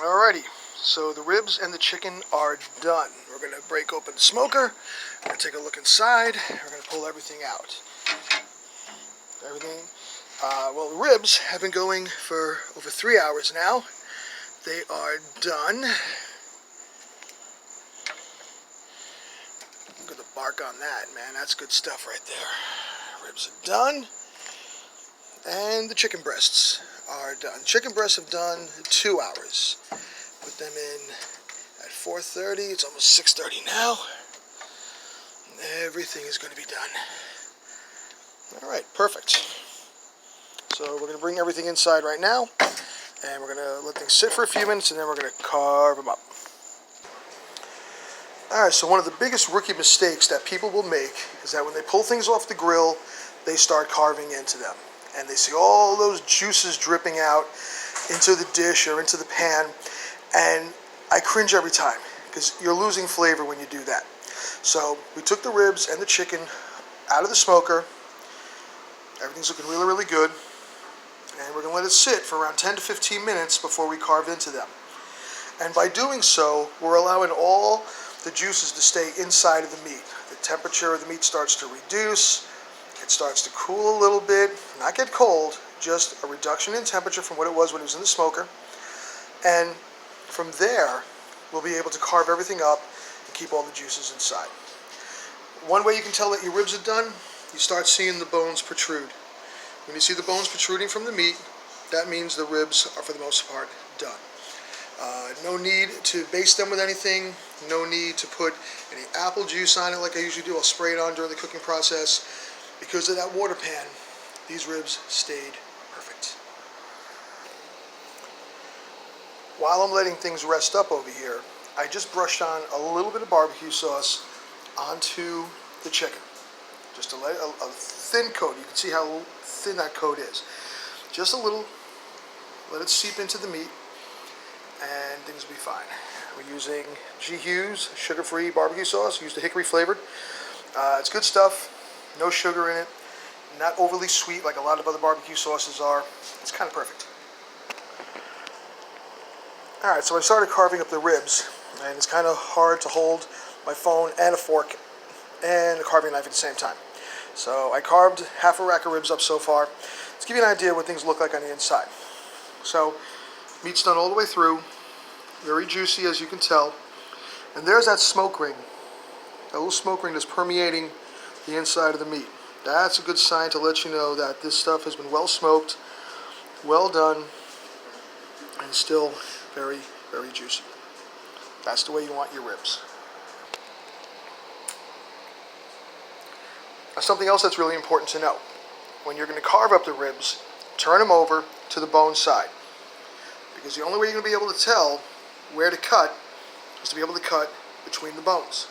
Alrighty, so the ribs and the chicken are done. We're going to break open the smoker. We're going to take a look inside. We're going to pull everything out. Well, the ribs have been going for over 3 hours now. They are done. Look at the bark on that, man. That's good stuff right there. Ribs are done. And the chicken breasts are done. Chicken breasts have done 2 hours. Put them in at 4:30. It's almost 6:30 now. Everything is going to be done. Alright, perfect. So we're going to bring everything inside right now. And we're going to let things sit for a few minutes and then we're going to carve them up. Alright, so one of the biggest rookie mistakes that people will make is that when they pull things off the grill, they start carving into them. And they see all those juices dripping out into the dish or into the pan. And I cringe every time because you're losing flavor when you do that. So we took the ribs and the chicken out of the smoker. Everything's looking really, really good. And we're going to let it sit for around 10 to 15 minutes before we carve into them. And by doing so, we're allowing all the juices to stay inside of the meat. The temperature of the meat starts to reduce. It starts to cool a little bit, not get cold, just a reduction in temperature from what it was when it was in the smoker. And from there, we'll be able to carve everything up and keep all the juices inside. One way you can tell that your ribs are done, you start seeing the bones protrude. When you see the bones protruding from the meat, that means the ribs are for the most part done. No need to baste them with anything. No need to put any apple juice on it like I usually do. I'll spray it on during the cooking process. Because of that water pan, these ribs stayed perfect. While I'm letting things rest up over here, I just brushed on a little bit of barbecue sauce onto the chicken. Just a thin coat. You can see how thin that coat is. Just a little. Let it seep into the meat, and things will be fine. We're using G. Hughes sugar-free barbecue sauce. Used the hickory flavored. It's good stuff. No sugar in it, not overly sweet like a lot of other barbecue sauces are. It's kind of perfect. Alright, so I started carving up the ribs, and it's kind of hard to hold my phone and a fork and a carving knife at the same time. So I carved half a rack of ribs up so far. Let's give you an idea of what things look like on the inside. So, meat's done all the way through, very juicy as you can tell. And there's that smoke ring, that little smoke ring that's permeating the inside of the meat. That's a good sign to let you know that this stuff has been well smoked, well done, and still very, very juicy. That's the way you want your ribs. Now, something else that's really important to know. When you're going to carve up the ribs, turn them over to the bone side. Because the only way you're going to be able to tell where to cut is to be able to cut between the bones.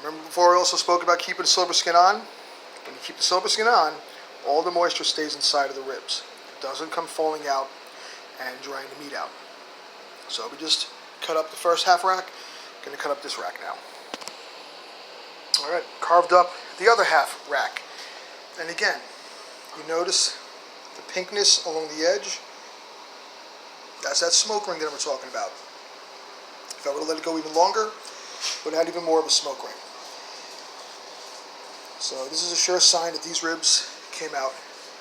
Remember before I also spoke about keeping the silver skin on? When you keep the silver skin on, all the moisture stays inside of the ribs. It doesn't come falling out and drying the meat out. So we just cut up the first half rack. Going to cut up this rack now. Alright, carved up the other half rack. And again, you notice the pinkness along the edge? That's that smoke ring that we're talking about. If I were to let it go even longer, it would add even more of a smoke ring. So this is a sure sign that these ribs came out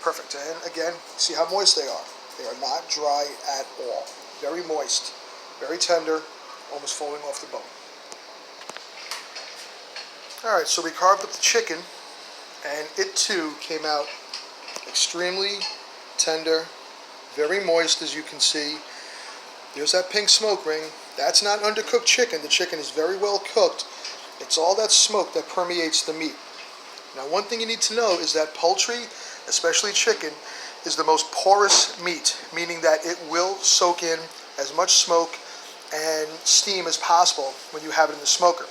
perfect. And again, see how moist they are. They are not dry at all. Very moist, very tender, almost falling off the bone. Alright, so we carved up the chicken, and it too came out extremely tender, very moist as you can see. There's that pink smoke ring. That's not undercooked chicken. The chicken is very well cooked. It's all that smoke that permeates the meat. Now, one thing you need to know is that poultry, especially chicken, is the most porous meat, meaning that it will soak in as much smoke and steam as possible when you have it in the smoker.